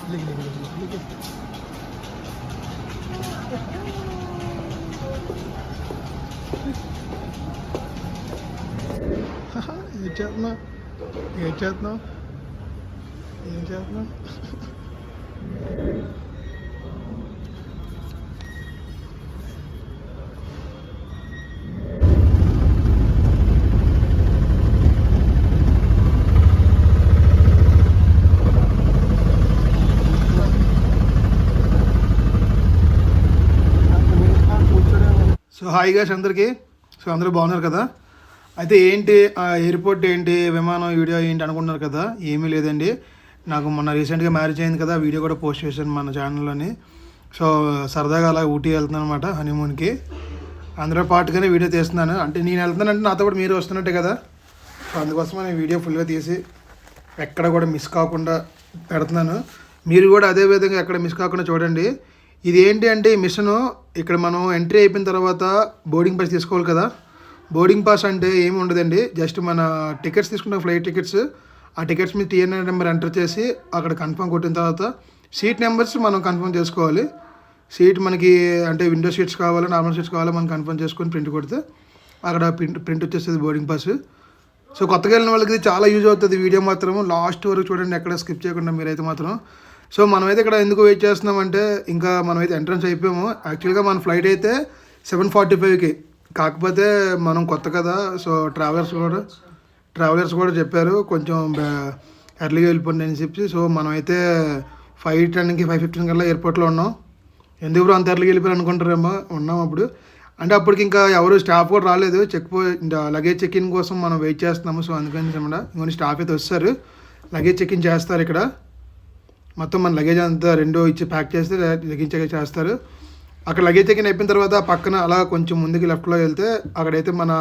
ఏం చేస్తున్నావు ఏం చేస్తున్నావు ఏం చేస్తున్నావు? సో హాయ్ గాయ్స్ అందరికీ. సో అందరూ బాగున్నారు కదా? అయితే ఏంటి ఎయిర్పోర్ట్ ఏంటి విమానం వీడియో ఏంటి అనుకుంటున్నారు కదా? ఏమీ లేదండి, నాకు మొన్న రీసెంట్గా మ్యారేజ్ అయింది కదా, వీడియో కూడా పోస్ట్ చేశాను మన ఛానల్లోని. సో సరదాగా అలా ఊటీ వెళ్తున్నాను అనమాట హనీమూన్కి. అందరూ పాటుగానే వీడియో తీస్తున్నాను. అంటే నేను వెళ్తున్నానంటే నాతో కూడా మీరు వస్తున్నట్టే కదా, సో అందుకోసం నేను వీడియో ఫుల్గా తీసి ఎక్కడ కూడా మిస్ కాకుండా పెడుతున్నాను. మీరు కూడా అదే విధంగా ఎక్కడ మిస్ కాకుండా చూడండి. ఇది ఏంటి అంటే ఈ మిషను ఇక్కడ మనం ఎంట్రీ అయిపోయిన తర్వాత బోర్డింగ్ పాస్ తీసుకోవాలి కదా. బోర్డింగ్ పాస్ అంటే ఏమి ఉండదండి, జస్ట్ మన టికెట్స్ తీసుకుంటాం, ఫ్లైట్ టికెట్స్. ఆ టికెట్స్ మీద టీఎన్ఐ నెంబర్ ఎంటర్ చేసి అక్కడ కన్ఫర్మ్ కొట్టిన తర్వాత సీట్ నెంబర్స్ మనం కన్ఫర్మ్ చేసుకోవాలి. సీట్ మనకి అంటే విండో సీట్స్ కావాలా నార్మల్ సీట్స్ కావాలా మనం కన్ఫర్మ్ చేసుకొని ప్రింట్ కొడితే అక్కడ ప్రింట్ వచ్చేస్తుంది బోర్డింగ్ పాస్. సో కొత్తగా వెళ్ళిన వాళ్ళకి ఇది చాలా యూజ్ అవుతుంది. వీడియో మాత్రం లాస్ట్ వరకు చూడండి, ఎక్కడ స్కిప్ చేయకుండా మీరైతే మాత్రం. సో మనమైతే ఇక్కడ ఎందుకు వెయిట్ చేస్తున్నామంటే ఇంకా మనమైతే ఎంట్రన్స్ అయిపోయాము. యాక్చువల్గా మన ఫ్లైట్ అయితే 7:45కి, కాకపోతే మనం కొత్త కదా, సో ట్రావెలర్స్ కూడా చెప్పారు కొంచెం ఎర్లీగా వెళ్ళిపోండి అని చెప్పి. సో మనమైతే 5:10కి 5:15 కల్లా ఎయిర్పోర్ట్లో ఉన్నాం. ఎందుకు బ్రో అంత ఎర్లీగా వెళ్ళిపోయారు అనుకుంటారేమో, ఉన్నాం అప్పుడు. అంటే అప్పటికి ఇంకా ఎవరు స్టాఫ్ కూడా రాలేదు, లగేజ్ చెక్ ఇన్ కోసం మనం వెయిట్ చేస్తున్నాము. సో అందుకని అనమాట ఇంకొన్ని స్టాఫ్ అయితే వస్తారు, లగేజ్ చెక్ ఇన్ చేస్తారు. ఇక్కడ మొత్తం మన లగేజ్ అంతా రెండో ఇచ్చి ప్యాక్ చేస్తే లగేజ్ చెక్ చేస్తారు. అక్కడ లగేజ్ చెక్ ఇన్ అయిపోయిన తర్వాత పక్కన అలా కొంచెం ముందుకి లెఫ్ట్లో వెళ్తే అక్కడైతే మన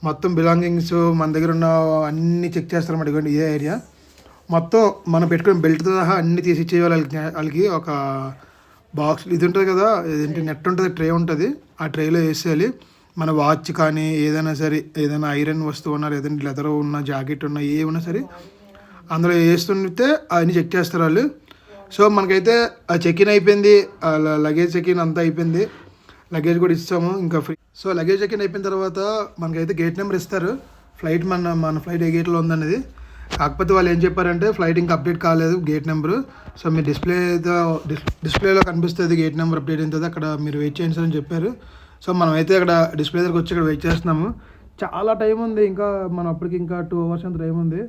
మొత్తం బిలాంగింగ్స్ మన దగ్గర ఉన్న అన్నీ చెక్ చేస్తారన్నమాట. ఇవ్వండి ఇదే ఏరియా మొత్తం మనం పెట్టుకుని బెల్ట్తో సహా అన్నీ తీసి ఇచ్చేయాలి వాళ్ళకి. ఒక బాక్స్ ఇది ఉంటుంది కదా, ఏంటి నెట్ ఉంటుంది, ట్రే ఉంటుంది, ఆ ట్రేలో వేసేయాలి. మన వాచ్ కానీ ఏదైనా సరే, ఏదైనా ఐరన్ వస్తువు ఉన్నా, ఏదైనా లెదర్ ఉన్న జాకెట్ ఉన్నా ఏమన్నా సరే అందులో వేస్తుంటే అవన్నీ చెక్ చేస్తారు వాళ్ళు. సో మనకైతే ఆ చెక్ ఇన్ అయిపోయింది, లగేజ్ చెక్ ఇన్ అంతా అయిపోయింది, లగేజ్ కూడా ఇస్తాము ఇంకా free. So luggage check in అయిపోయిన తర్వాత మనకైతే గేట్ నెంబర్ ఇస్తారు, ఫ్లైట్ మన ఫ్లైట్ ఏ గేట్లో ఉందనేది. కాకపోతే వాళ్ళు ఏం చెప్పారంటే ఫ్లైట్ ఇంకా అప్డేట్ కాలేదు గేట్ నెంబరు. సో మీరు డిస్ప్లేలో కనిపిస్తుంది గేట్ నెంబర్ అప్డేట్ అవుతుంది, అక్కడ మీరు వెయిట్ చేయండి అని చెప్పారు. సో మనమైతే అక్కడ డిస్ప్లే దగ్గరకు వచ్చి ఇక్కడ వెయిట్ చేస్తున్నాము. చాలా టైం ఉంది, ఇంకా మనం అప్పటికి ఇంకా 2 hours అంత టైం ఉంది.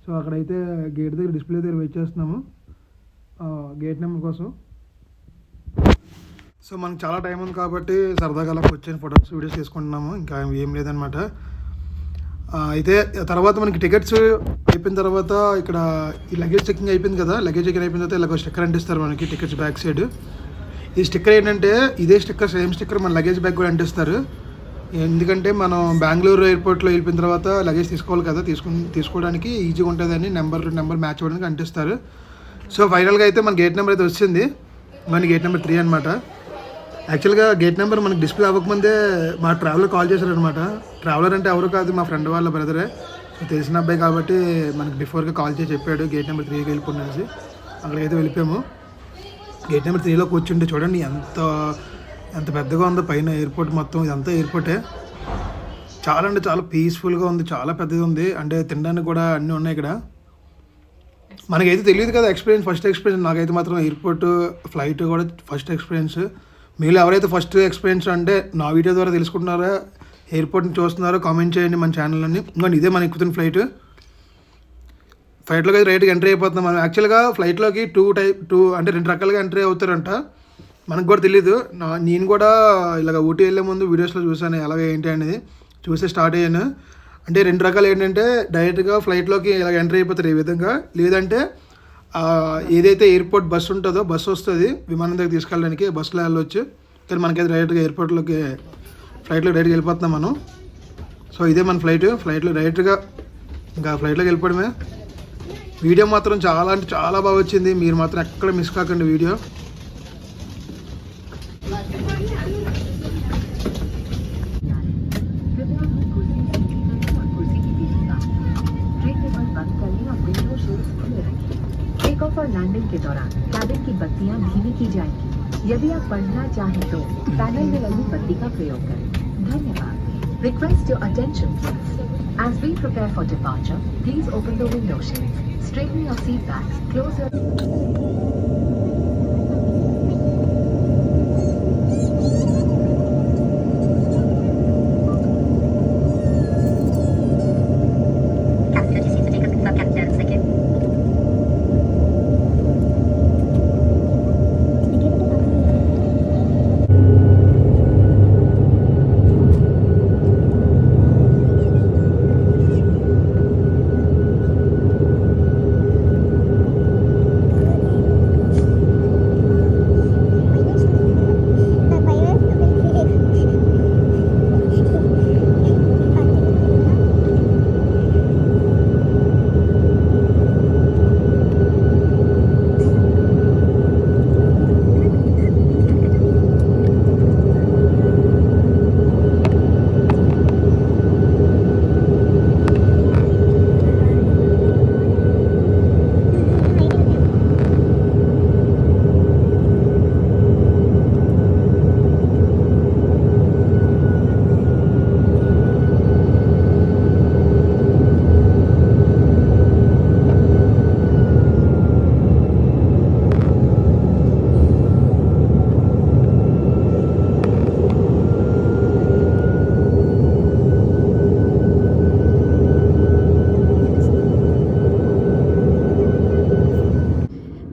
సో అక్కడైతే గేట్ దగ్గర డిస్ప్లే దగ్గర వెయిట్ చేస్తున్నాము గేట్ నెంబర్ కోసం. సో మనకు చాలా టైం ఉంది కాబట్టి సరదాగా అలా కూర్చొని ఫొటోస్ వీడియోస్ తీసుకుంటున్నాము, ఇంకా ఏం లేదనమాట. అయితే తర్వాత మనకి టికెట్స్ అయిపోయిన తర్వాత ఇక్కడ ఈ లగేజ్ చెకింగ్ అయిపోయింది కదా, లగేజ్ చెకింగ్ అయిపోయిన తర్వాత ఇలా స్టిక్కర్ అంటిస్తారు మనకి టికెట్స్ బ్యాక్ సైడ్. ఈ స్టిక్కర్ ఏంటంటే ఇదే స్టిక్కర్, సేమ్ స్టిక్కర్ మన లగేజ్ బ్యాగ్ కూడా అంటిస్తారు. ఎందుకంటే మనం బెంగళూరు ఎయిర్పోర్ట్లో వెళ్ళిపోయిన తర్వాత లగేజ్ తీసుకోవాలి కదా, తీసుకోవడానికి ఈజీగా ఉంటుందని నెంబర్ మ్యాచ్ అవ్వడానికి అంటిస్తారు. సో ఫైనల్గా అయితే మన గేట్ నెంబర్ అయితే వచ్చింది, మన గేట్ నెంబర్ 3 అనమాట. యాక్చువల్గా గేట్ నెంబర్ మనకి డిస్ప్లే అవ్వకముందే మా ట్రావెలర్ కాల్ చేశారనమాట. ట్రావెలర్ అంటే ఎవరు కాదు, మా ఫ్రెండ్ వాళ్ళ బ్రదరే, తెలిసిన అబ్బాయి కాబట్టి మనకి బిఫోర్గా కాల్ చేసి చెప్పాడు గేట్ నెంబర్ 3కి వెళ్ళిపోండి అనేసి. అక్కడికైతే వెళ్ళిపోయాము. గేట్ నెంబర్ 3లో కూర్చుంటే చూడండి ఎంత పెద్దగా ఉందో పైన ఎయిర్పోర్ట్ మొత్తం. ఇదంతా ఎయిర్పోర్టే, చాలా అంటే చాలా పీస్ఫుల్గా ఉంది, చాలా పెద్దది ఉంది. అంటే తినడానికి కూడా అన్నీ ఉన్నాయి ఇక్కడ. మనకైతే తెలియదు కదా ఫస్ట్ ఎక్స్పీరియన్స్. నాకైతే మాత్రం ఎయిర్పోర్ట్ ఫ్లైట్ కూడా ఫస్ట్ ఎక్స్పీరియన్స్. మీలో ఎవరైతే ఫస్ట్ ఎక్స్పీరియన్స్ అంటే నా వీడియో ద్వారా తెలుసుకుంటున్నారో, ఎయిర్పోర్ట్ని చూస్తున్నారో కామెంట్ చేయండి మన ఛానల్లోని. ఇంకా ఇదే మన ఎక్కుతున్న ఫ్లైట్లోకి అయితే రైట్గా ఎంట్రీ అయిపోతున్నాం మనం. యాక్చువల్గా ఫ్లైట్లోకి 2 అంటే 2 రకాలుగా ఎంట్రీ అవుతారంట, మనకు కూడా తెలీదు. నేను కూడా ఇలాగ ఊటీ వెళ్ళే ముందు వీడియోస్లో చూసాను ఎలాగ ఏంటి అనేది, చూసి స్టార్ట్ అయ్యాను. అంటే 2 రకాలు ఏంటంటే డైరెక్ట్గా ఫ్లైట్లోకి ఇలాగ ఎంట్రీ అయిపోతారు ఈ విధంగా, లేదంటే ఏదైతే ఎయిర్పోర్ట్ బస్సు ఉంటుందో బస్సు వస్తుంది విమానం దగ్గర తీసుకెళ్ళడానికి, బస్సులో వెళ్ళొచ్చు. కానీ మనకైతే డైరెక్ట్గా ఎయిర్పోర్ట్లోకి ఫ్లైట్లోకి డైరెక్ట్గా వెళ్ళిపోతున్నాం మనం. సో ఇదే మన ఫ్లైట్లో డైరెక్ట్గా ఇంకా ఫ్లైట్లోకి వెళ్ళిపోవడమే. వీడియో మాత్రం చాలా అంటే చాలా బాగా వచ్చింది, మీరు మాత్రం ఎక్కడ మిస్ కాకండి వీడియో. टेक ऑफ और लैंडिंग के दौरान कैबिन की बत्तियां धीमी की जाएंगी। यदि आप पढ़ना चाहें तो पैनल में लगी बत्ती का प्रयोग करें। धन्यवाद। Request your attention please. As we prepare for departure, please open the window shades, straighten your seat backs, close your...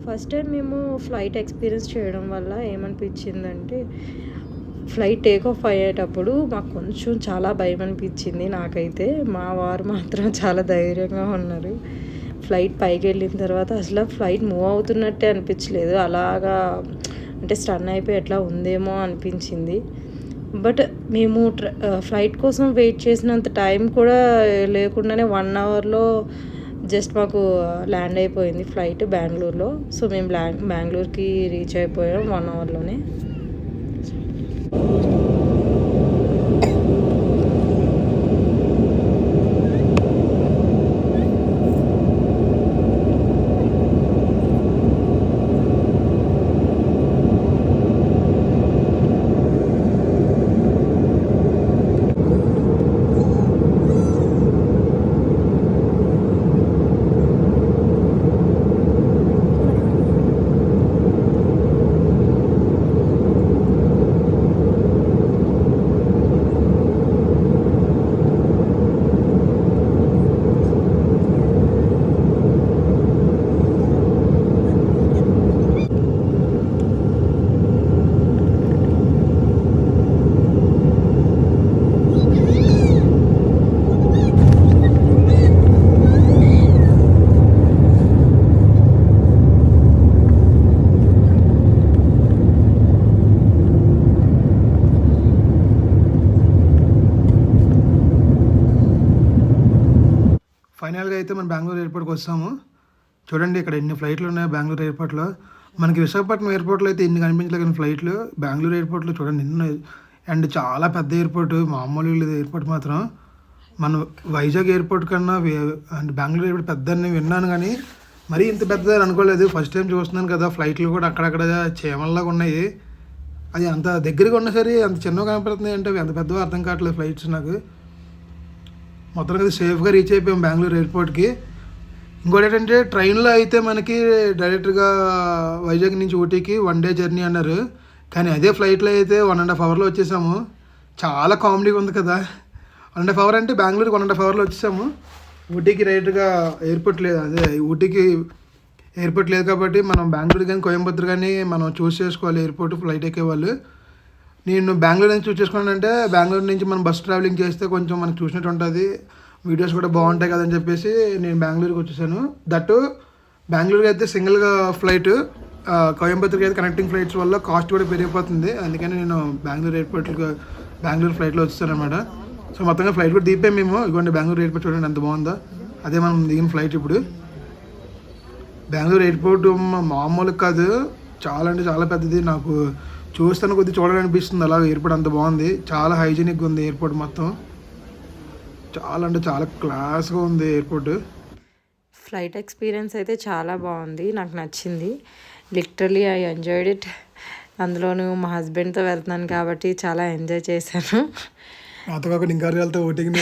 first time మేము ఫ్లైట్ ఎక్స్పీరియన్స్ చేయడం వల్ల ఏమనిపించిందంటే ఫ్లైట్ టేక్ ఆఫ్ అయ్యేటప్పుడు మాకు కొంచెం చాలా భయం అనిపించింది నాకైతే. మా వారు మాత్రం చాలా ధైర్యంగా ఉన్నారు. ఫ్లైట్ పైకి వెళ్ళిన తర్వాత అసలు ఫ్లైట్ మూవ్ అవుతున్నట్టే అనిపించలేదు, అలాగా అంటే స్టన్ అయిపోయి ఎట్లా ఉందేమో అనిపించింది. బట్ మేము ఫ్లైట్ కోసం వెయిట్ చేసినంత టైం కూడా లేకుండానే 1 అవర్లో జస్ట్ మాకు ల్యాండ్ అయిపోయింది ఫ్లైట్ బెంగళూరులో. సో మేము బెంగళూరుకి రీచ్ అయిపోయాం 1 అవర్లోనే. ఫైనల్గా అయితే మనం బెంగళూరు ఎయిర్పోర్ట్కి వస్తాము. చూడండి ఇక్కడ ఎన్ని ఫ్లైట్లు ఉన్నాయి బెంగళూరు ఎయిర్పోర్ట్లో. మనకి విశాఖపట్నం ఎయిర్పోర్ట్లో అయితే ఎన్ని కనిపించలేదు, కానీ ఫ్లైట్లు బెంగళూరు ఎయిర్పోర్ట్లో చూడండి ఎన్ని. అండ్ చాలా పెద్ద ఎయిర్పోర్ట్, మామూలు లేదు ఎయిర్పోర్ట్ మాత్రం. మన వైజాగ్ ఎయిర్పోర్ట్ కన్నా అండ్ బెంగళూరు ఎయిర్పోర్ట్ పెద్దని విన్నాను, కానీ మరీ ఇంత పెద్దదని అనుకోలేదు. ఫస్ట్ టైం చూస్తున్నాను కదా, ఫ్లైట్లు కూడా అక్కడక్కడ చీమల్లాగా ఉన్నాయి. అది అంత దగ్గరగా ఉన్నా సరే అంత చిన్నగా కనపడుతుంది అంటే అంత పెద్దగా అర్థం కావట్లేదు ఫ్లైట్స్ నాకు. మొత్తం కదా సేఫ్గా రీచ్ అయిపోయాం బెంగళూరు ఎయిర్పోర్ట్కి. ఇంకోటి ఏంటంటే ట్రైన్లో అయితే మనకి డైరెక్ట్గా వైజాగ్ నుంచి ఊటీకి 1 డే జర్నీ అన్నారు, కానీ అదే ఫ్లైట్లో అయితే 1.5 అవర్లో వచ్చేసాము. చాలా కామెడీగా ఉంది కదా. 1.5 అవర్ అంటే బెంగళూరుకి 1.5 అవర్లో వచ్చేసాము. ఊటీకి డైరెక్ట్గా ఎయిర్పోర్ట్ లేదు, అదే ఊటీకి ఎయిర్పోర్ట్ లేదు కాబట్టి మనం బెంగళూరు కానీ కోయంబత్తూరు కానీ మనం చూస్ చేసుకోవాలి ఎయిర్పోర్ట్ ఫ్లైట్ ఎక్కేవాళ్ళు. నేను బెంగళూరు నుంచి చూస్ చేసుకున్నానంటే బెంగళూరు నుంచి మనం బస్ ట్రావెలింగ్ చేస్తే కొంచెం మనకు చూసినట్టు ఉంటుంది, వీడియోస్ కూడా బాగుంటాయి కదని చెప్పేసి నేను బెంగళూరుకి వచ్చేసాను. దట్టు బెంగళూరుకి అయితే సింగిల్గా ఫ్లైట్, కోయంబత్తూరుకి అయితే కనెక్టింగ్ ఫ్లైట్స్ వల్ల కాస్ట్ కూడా పెరిగిపోతుంది. అందుకని నేను బెంగళూరు ఫ్లైట్లో వచ్చేసాను అనమాట. సో మొత్తంగా ఫ్లైట్ కూడా దిగిపోయాం మేము. ఇదిగోండి బెంగళూరు ఎయిర్పోర్ట్ చూడండి ఎంత బాగుందో. అదే మనం దిగిన ఫ్లైట్. ఇప్పుడు బెంగళూరు ఎయిర్పోర్ట్ మామూలు కాదు, చాలా అంటే చాలా పెద్దది. నాకు చూస్తాను కొద్దిగా చూడాలనిపిస్తుంది అలా. ఎయిర్పోర్ట్ అంత బాగుంది, చాలా హైజీనిక్గా ఉంది ఎయిర్పోర్ట్ మొత్తం. చాలా అంటే చాలా క్లాస్గా ఉంది ఎయిర్పోర్ట్. ఫ్లైట్ ఎక్స్పీరియన్స్ అయితే చాలా బాగుంది, నాకు నచ్చింది. Literally I enjoyed it. అందులోనూ మా హస్బెండ్తో వెళ్తున్నాను కాబట్టి చాలా ఎంజాయ్ చేశాను. నాతో కాకుండా ఇంకా వెళ్తే ఓటింగ్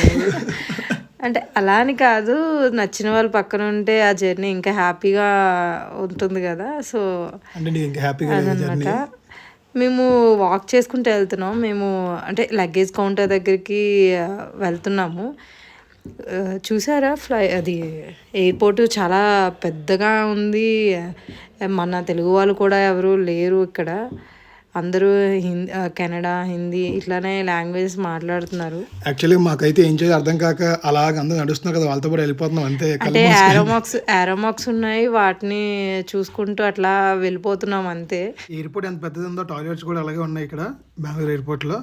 అంటే అలా అని కాదు, నచ్చిన వాళ్ళు పక్కన ఉంటే ఆ జర్నీ ఇంకా హ్యాపీగా ఉంటుంది కదా. సో అంటే నీకు ఇంకా హ్యాపీగా అదనమాట. మేము వాక్ చేసుకుంటూ వెళ్తున్నాం. మేము అంటే లగేజ్ కౌంటర్ దగ్గరికి వెళ్తున్నాము. చూసారా అది ఎయిర్పోర్ట్ చాలా పెద్దగా ఉంది. మన తెలుగు వాళ్ళు కూడా ఎవరు లేరు ఇక్కడ. అందరూ కెనడా, హిందీ ఇట్లానే లాంగ్వేజెస్ మాట్లాడుతున్నారు. యాక్చువల్లీ మాకైతే ఏం చేయాలి అర్థం కాక అలాగ అందరూ నడుస్తున్నారు కదా, వాళ్ళతో కూడా వెళ్ళిపోతున్నాం అంతే. అంటే ఏరోమాక్స్ ఉన్నాయి, వాటిని చూసుకుంటూ అట్లా వెళ్ళిపోతున్నాం అంతే. ఎయిర్పోర్ట్ ఎంత పెద్దది ఉందో టాయిలెట్స్ కూడా అలాగే ఉన్నాయి ఇక్కడ బెంగళూరు ఎయిర్పోర్ట్లో.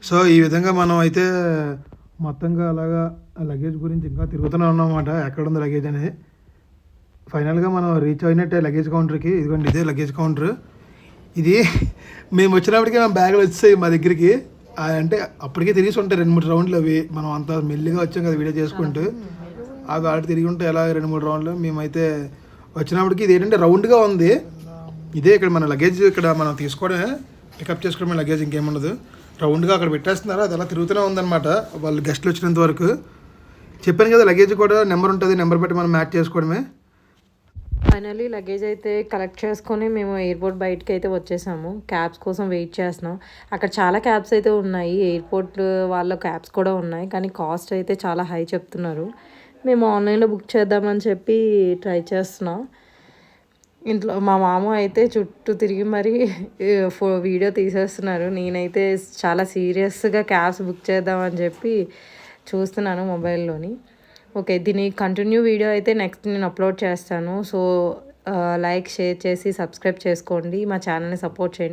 సో ఈ విధంగా మనం అయితే మొత్తంగా అలాగా లగేజ్ గురించి ఇంకా తిరుగుతూనే ఉన్నామన్నమాట, ఎక్కడ ఉంది లగేజ్ అనేది. ఫైనల్గా మనం రీచ్ అయినట్టే లగేజ్ కౌంటర్కి. ఇదిగోండి ఇదే లగేజ్ కౌంటర్. ఇది మేము వచ్చినప్పటికీ మా బ్యాగులు వచ్చాయి మా దగ్గరికి. అంటే అప్పటికే తిరిగి ఉంటాయి 2-3 రౌండ్లు అవి. మనం అంత మెల్లిగా వచ్చాం కదా వీడియో చేసుకుంటూ. ఆ గాడి తిరిగి ఉంటే ఎలా 2-3 రౌండ్లు. మేమైతే వచ్చినప్పటికి ఇది ఏంటంటే రౌండ్గా ఉంది. ఇదే ఇక్కడ మన లగేజ్ ఇక్కడ మనం తీసుకోవడమే, పికప్ చేసుకోవడమే లగేజ్, ఇంకేముండదు. రౌండ్గా అక్కడ పెట్టేస్తున్నారు, అది అలా తిరుగుతూనే ఉందన్నమాట వాళ్ళు గెస్ట్లు వచ్చినంత వరకు. చెప్పాను కదా లగేజ్ కూడా నెంబర్ ఉంటుంది, నెంబర్ పెట్టి మనం మ్యాచ్ చేసుకోవడమే. ఫైనల్లీ లగేజ్ అయితే కలెక్ట్ చేసుకొని మేము ఎయిర్పోర్ట్ బయటకి అయితే వచ్చేసాము. క్యాబ్స్ కోసం వెయిట్ చేస్తున్నాం. అక్కడ చాలా క్యాబ్స్ అయితే ఉన్నాయి, ఎయిర్పోర్ట్ వాళ్ళ క్యాబ్స్ కూడా ఉన్నాయి, కానీ కాస్ట్ అయితే చాలా హై చెప్తున్నారు. మేము ఆన్లైన్లో బుక్ చేద్దామని చెప్పి ట్రై చేస్తున్నాం. ఇంట్లో మా మామ అయితే చుట్టూ తిరిగి మరి వీడియో తీసేస్తున్నారు. నేనైతే చాలా సీరియస్గా క్యాబ్స్ బుక్ చేద్దామని చెప్పి చూస్తున్నాను మొబైల్లోని. ఓకే, దీని కంటిన్యూ వీడియో అయితే నెక్స్ట్ నేను అప్లోడ్ చేస్తాను. సో లైక్, షేర్ చేసి సబ్స్క్రైబ్ చేసుకోండి, మా ఛానల్ని సపోర్ట్ చేయండి.